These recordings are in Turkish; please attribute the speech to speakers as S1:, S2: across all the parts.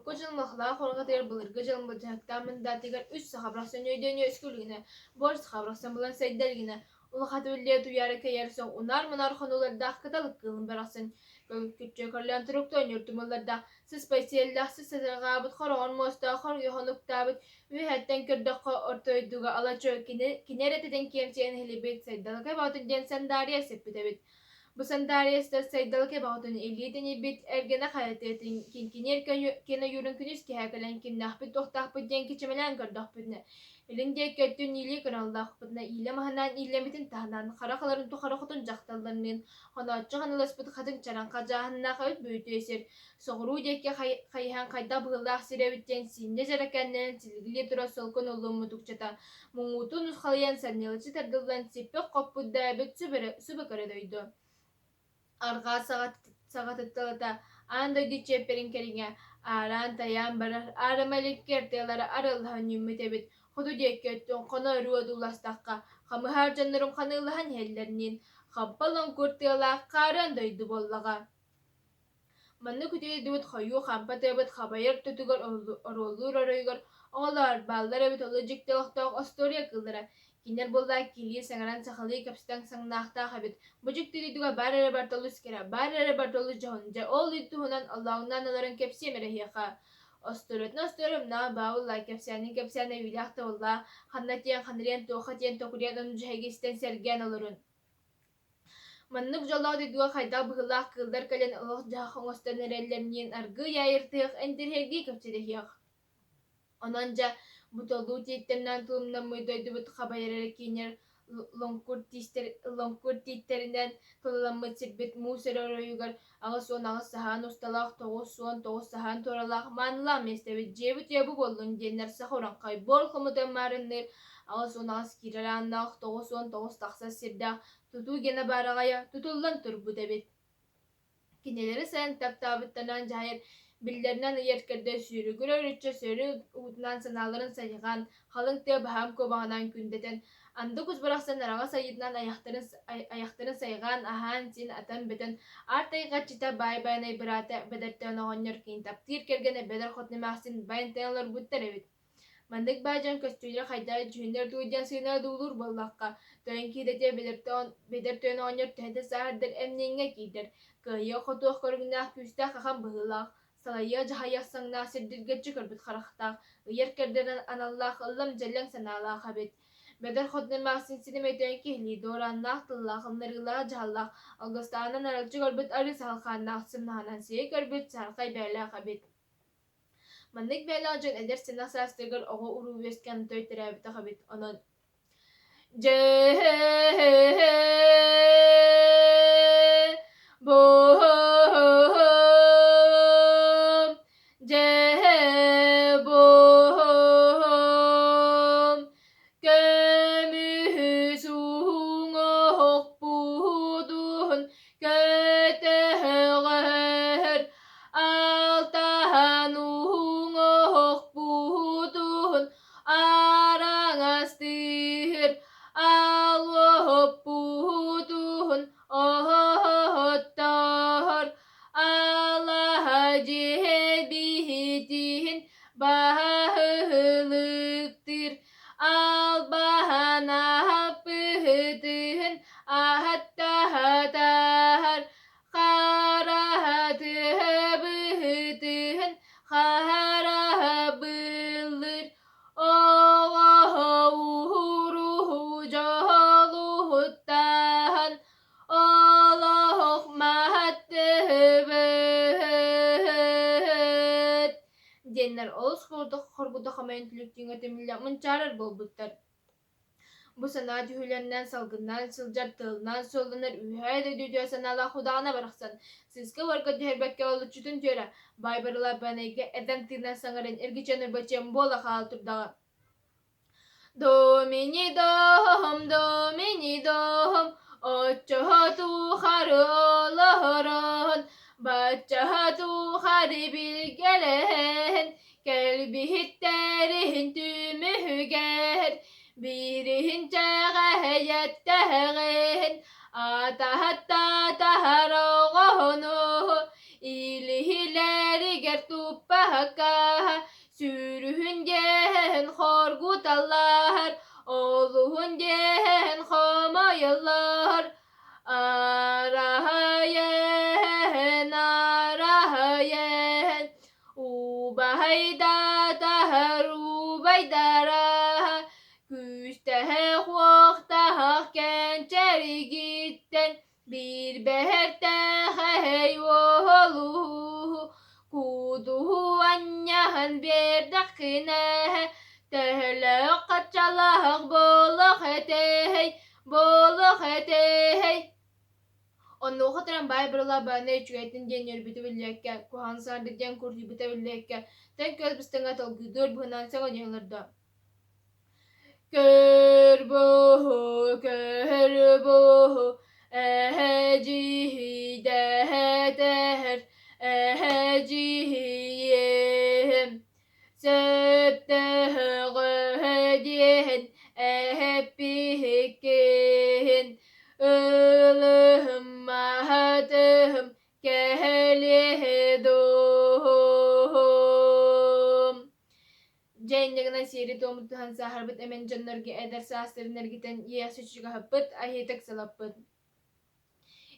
S1: Kokko жылмахла хорга тер булырга жылмы жактамын да тегер үс сахабрасан өйдөнө өскүлгүнө борс сахабрасан булан сайдалгына ула хатвелле туяра кайерсон унар мунар хоноларда каталык кылын барасын күччө көрлөн турукта өнүртүмөлөрдө сыз специалдах сыз сазагабыт хорогон моста хор йохонуктабыт үһәттен көрдөккө ортойдуга алачо кинеретеден кемсен хилибет сайдалга батын ден сандария сеппитебит bu sandalyeste saydalık ebahtın elliyeten bit ergene hayatın kinkinir kene yürün künis ki hakalen kin nahbit tohtahbit denki çemelen gördahbitne. Elinde kötün iyili kanaldahbitne iyile mahanan iyilemitin tahnan karakaların tuharakutun jaktallarının hanatçı hanalasbit kadın çaran kacahanna kayıt büyütü esir. Soğuru dekke kayhan kayda bığıllah sirevitten sinne jarakannen silgili tura solkun olummu tukçata. Mumutu nuskalayan sanyalıcı tardıldan sipek kopudda bit sübekere döydü. Arga sagatıttalata anda güçeperin keringe aran tayan barar aramalik kertelara aralhan yümmetebit hudu dekettun kona ruadulastaqqa xamı harcanlarım kanılahan hellerinin xabbalan kurtela karan daydı bollaga mannu kütüye dübüt xayu xampatebit xabayır tutugar orolur araygar oğlar ballar ebit olacak telaqtaq astoriya kıldıra Кинер болда кили саңаран сахалы капстан саңнахта хабит. Бужик тидуга барere Bartolus kera. Barere Bartolus jahonja. Ол иту хунан Allah'ından alарын кепсе мерехиха. Осторетна на баула кепсяны вилахта олла. Ханнатиян ханриен тохатиян токуриан onu jahegisten sergen alırın. Маннык жоллау дидуга хайда быгылах кылдар кален олох жахың остан эреллеринен аргы яйыртык энтерхерги кепседехиях. Onanca butolu tiyetterinden tulumdan mıydı bu haberlere kinyer longkur tiyetlerinden tulalanma sirbet muser arayugar ağız son ağız sahan ustalak toğuz sahan toralak manla mestevi cebu bollun jenler sahoran kaybol komutan marinler ağız son ağız kiralandak toğuz taksa sirda tutu gene baragaya tutullan turbu debit kineleri sen taptabıttanan cahir Billerinden yerkerde sürügür öğretçe sürü uğutunan sanaların sayıgan, halın te baham kobağından kündeten, andı kuzbaraksan arağa sayıdından ayakların sayıgan, ahan sin atan beten, artay kaçita bay bayanay birata bederten oğanyor kin taptir kergene beder xotnemaqsin bayan tenler buttar evit. Mandık bacan köstüyle haydar cühünler duydan sığına dulur bollakka, dönki dete bederten oğanyor tehde sahardır emnenge gider, kıyı xotuq körgünah küstah kakam bığılaq, Salaya jahayasang nasirdirge çıkırbıt xaraqtaq, ıyar kerderan anallah ıllam jellang sanallah habit. Bedar xodnen maqsin sinim eten kihli dorannaq tillaqın narıla jahallaq, algıstanan aral çıkırbıt arı salqannaq sımnahanan siye körbüt sarqay berlaq habit. Mannik belajın eder sinaq sastırgır oğu uru vesken töy terabita habit onun. Jenler olus horguda xamayan tülüktüğüne temille mınçarar bolbuttar. Bu sana tühülerinden salgından, sılcar tığından, sollanır ühayda düdüyor sanala hudağına bıraksan. Sizke varka tüherbekke olu çütün tüyre. Baybarıla banayge eden tırnan sanaren ergi çanır bacım bola xal turdağa. Domini dohum, oçotu xarı olaharan. Bacahatu xarı bilgelen, kelbi hitlerihin tümühüger. Birihin çağayet teğen, atahatta taharoğunu, ilihileri gertupa hakka sürühün gehen horgutallar oğluhun gehen homayallar arahayen arahayen ubahayda tahar ubaydara küstehe huaktaha kençeri gitten bir beherte heyvolu kuduhu anyahan bir dakine tehle kaçalah bolak etey onu xataran bay birala bana çüyetin genyer bitebilecek kuhan sardıcan kursu bitebilecek tek göz bistanga tolgudur bunan sana yanlarda Kerbohu, kerbohu, ehecihi deheter, ehecihiyem. Septehe gehediyen, eheppihikken. Ölühüm mahatım, kehlihedohum. Jane siri to tuhan sa harbet emen jannar gi eder sa aster giten ya suciga habbet ahitek salabbet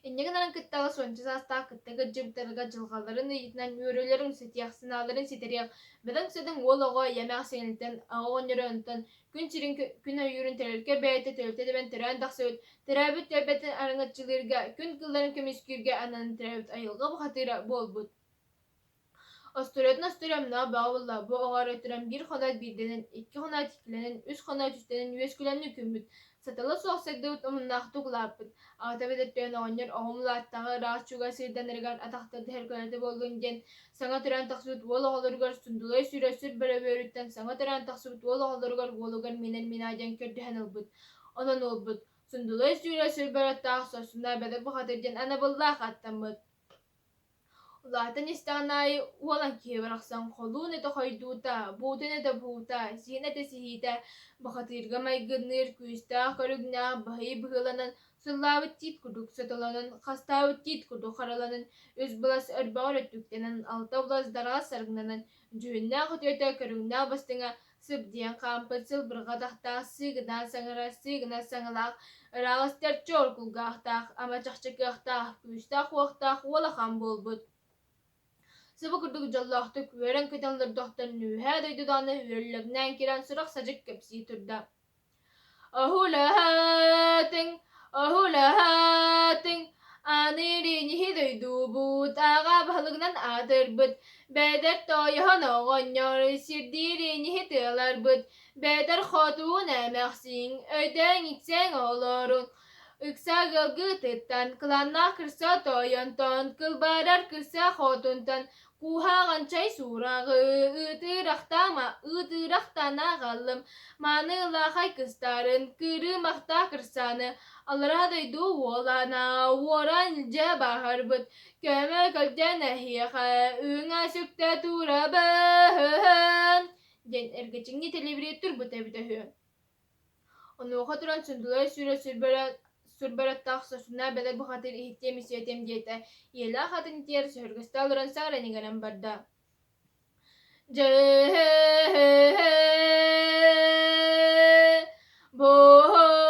S1: İnjaganan kıttalı sonçu sasta kıttaga jibtarga jılgaların yitnan yörelerin setiyak sınavların siteriyak bedan sedin olağa yemek senilten ağon yörönten gün çirin gün ayırın terelke beyte telte de ben teren daksöt terabit tebetin arıngatçılırga gün kılların kemiskirge anan terabit ayılga bu hatira bol but Astoryatna bağılla bu ağaretiren bir xonat birdenin, iki xonat ikilinin, üç xonat üstenin, yüzkülenli kümbüt. Satala soğsaydıut omunnaqtuk lapıt. Ağta bedettiğin oğunyer oğumlattağı rahat çuga sirden ergar ataqtırdı herköleti bolgun gen. Sana tören taqsut volu olurgar sundulay süresür bere börütten. Sana tören taqsut volu olurgar volugar minen minajen kördühen olbut. Onan olbut. Sundulay süresür bere taq sosunda bedek bu hatırgen anaballah attamut. Zaten istanay walang kibaraqsan qolune to hayduta butene da buta sine de sihita bakatirga may gnir kuista karugna bahi bhalanan sulawit tit kuduk satalanan khastawit tit kuduk kharalan üzblas erbaret tüktenen altavlas daras sargnanan juhna khoteta karugna bastinga sibdiyan kampet sil birgadaqta signa sangalaq ragas terchor kulgaqtaq ama chaqchaqtaq kuista waqtaq wala kham bolbut Sabah kurduk jallahtık veren kıtanlar dohtan nühe duydudanı hürlüğünden kiren sırak sacık kepsi turda. Ahulahatin, anirini hiduydu but, ağa balıgnan adır but, beder toyhan oğanyor, sirdirini hidiler but, beder xotun emeksin, öden içsen olurun. Üksa gılgı tıttan, klanna kırsa toyantan, kılbarar kırsa xotuntan, kuhagan çay surağı, ıtıraktana gallım, manılahay kıstarın, kırımakta kırsanı, alra duydu olana, voran ilce bahar bıt, köme kalca nehiyeha, üna sükte turabın. Jen ergeçingi telebiri turbut ebidehü. Onu oxaturan sündülay süre Surbarat taqsasuna bedel bu xatir ihtiyamis yetem diyete. Yela xatin tiyer sörgüste alıran sağra nigaran barda. Bohom,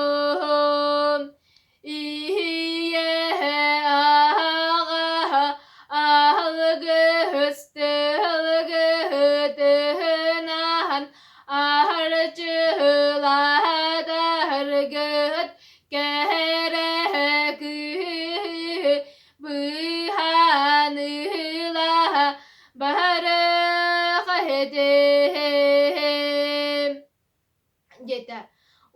S1: bohom, ihiye ağa, harcıladargıt gerek bıhanıla barık edem. Yeter.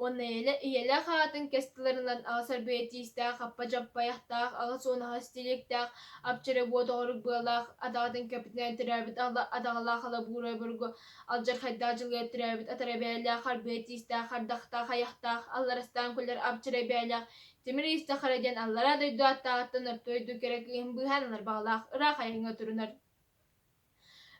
S1: Onu iyele hatın kestilerinden ağsar beytistağ, kappa jappayaqtağ, ağız onu hastiliktağ, apçere bu doğru bağlaq, adağın kapitlen tirabit, adağla xala buğra burgu, alcar haydacılığa tirabit, atarabeyla, xar beytistağ, xardaqtağ, hayaqtağ, allarastan kuller apçere beyla, timir istağ xarajan allara duydu attağıttın örtüydü gerekliğin bühanlar bağlaq, ıra xayınga turunlar.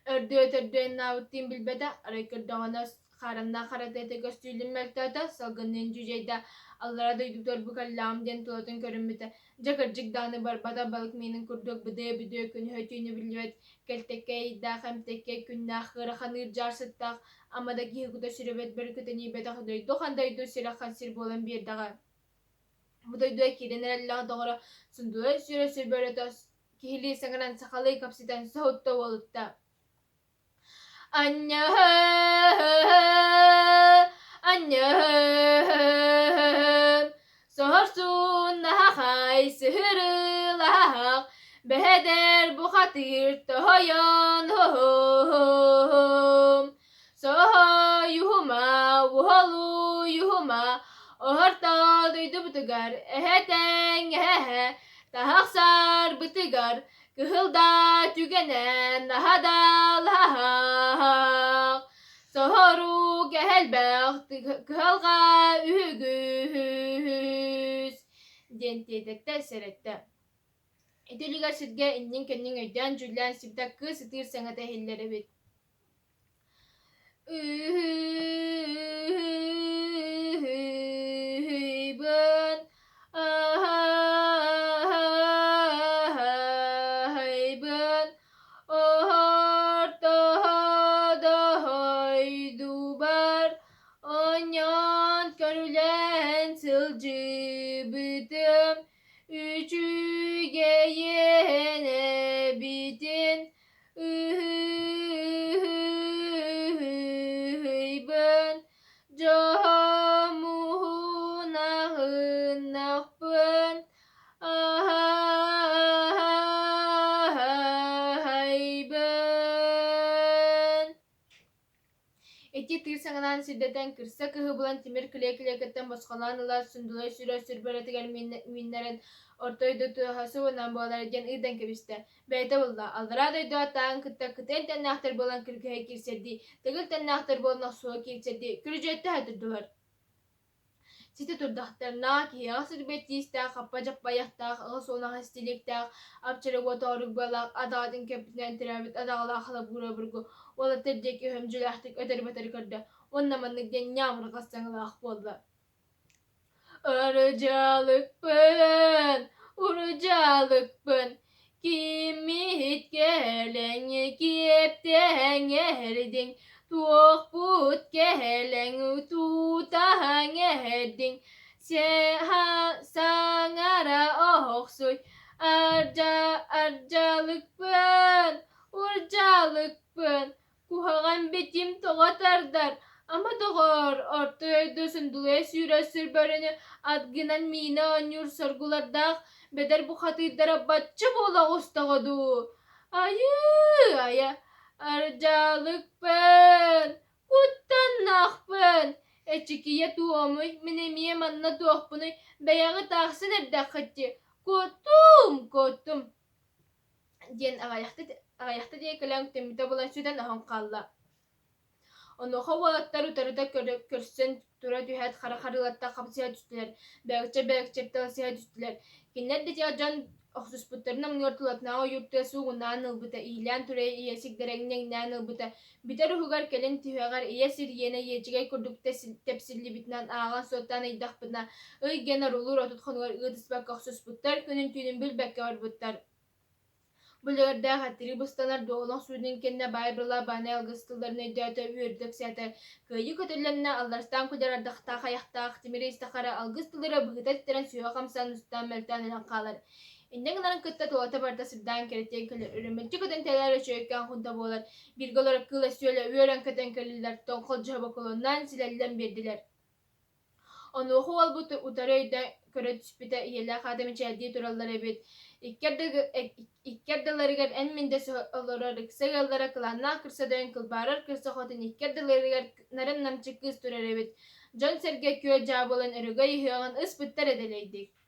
S1: Ördüğe tördüğün navuttin bilbede, araykır dağına Karandan karatete göstürdüm meltata salgının cüceyde Allara duyduklar bu kallam den tulatın körünbüte. Jakırcık dağını barbada balık minin kurduk bıdığı künü hötüğünü bilvet. Keltekke da hem tekke künna hıra hanır jarsıttak. Ama da ki hıkuda sürübet bir küteni betak doy. Dokan daydı silakan sir bolan bir dağa. Bu daydı kirin Allah doğru sunduğu süre böyle tos. Kihili sangaran sakalı kapsitan sahutta volutta. Annem sorsun hay sihirlak beheder bu hatir toyan hom sohayuhuma wuhalu yuhuma orta duydu butugar eheten ehe tahaksar butugar Kıhılda tügenen hadal Sohoru gehelbeht kıhılga ühügüz Dentedekte serette Etülüga sirge innin kennin öden cüllen sibdak kı sıtır sana tehilleri bit Ühübün Cıbıdım üçü geyene bitin ben camuhuna hınnakbın ben Eti tirsanganan siddeten kırsa kıhı bulan timir kile ketten başkalanılar sundulay süre sürböretiger minlerin ortoydu tuhası olan boğalar eden ıdan kebiste. Beyte bulla. Aldıraday doğatan kıtta kıten tennahtar bolan kırkıya kirserdi. Tıgıl tennahtar bolan suğa kirserdi. Kürücette hatırdılar. Site turdahtarna ki yasır betistah kapacak bayahtah ağız ona hastiliktah apçara gotoruk balak adadın kapiten tirabit adağla hala bura burgu wala terjeki hömcülahtık öter beter kırdı onnamanlık den yağmur kastanılak bolla Arıcalık ben urucalık ben kimi hit geleng kipten erdin Tuğ put geleng tutahang erdin Seha sangara ohsuy arcalık ben urcalık ben Kuhagan betim toğatardar ama doğar ortaya dösün dulaya süre sürböreni adgınan mina anyur sorgularda beder bu hatidara batçı bola ustağadu ayı arcalık ben kuttannak ben eçikiye tuğamuy minemiye manna tuğapını beyağı tağsın erdakıcı kutum diyen ağayakta diye kalan temite bulan süden ahon kalla Onu havalatları tarıda körsen tura dühet xaraxarılatta kapsıya düştüler. Belkçe talsıya düştüler. Kinler de can oxsus putlarına mınyortulatna o yurtta suğundan ılbıta ilan turaya iyesik derengnen ılbıta. Biter hugar kelen tühegar iyesir yene yecigay kurduk tepsilli bitnan ağan sottan aydak bıtna. Iy genar olur otut konular ıdısbak oxsus putlar künün tüyünün bilbekke var butlar. Bularda hatırı bustanar doğulan suyun kendine bayrıla bana algıstılarını iddiata üyürdük sete. Köyü kötülerine Allarstan kudar ardakta hayakta timiri istakara algıstılara bıhıta titren suya kamsan üstten meltan ilan kalır. İnden kıtta tuğata barda sırdan keretiyen kalır. Ürümülçü kötün teler öçöyken hunta boğular. Bir golarak kıla söyle üyören kötün kalırlar. Tonkol cihaba kolondan silellen verdiler. Onu huval butu utarayda köre tüspite iyela kademi çeldiği turalları bit. İkkerdelerger en mindesi olarak segallara kılanna kırsa dön kılbarar kırsa hotin ikkerdelerger naren namçı kız turarı bit. John Serge köy cabolan erugayı hıyan ıspıttar edeleydik.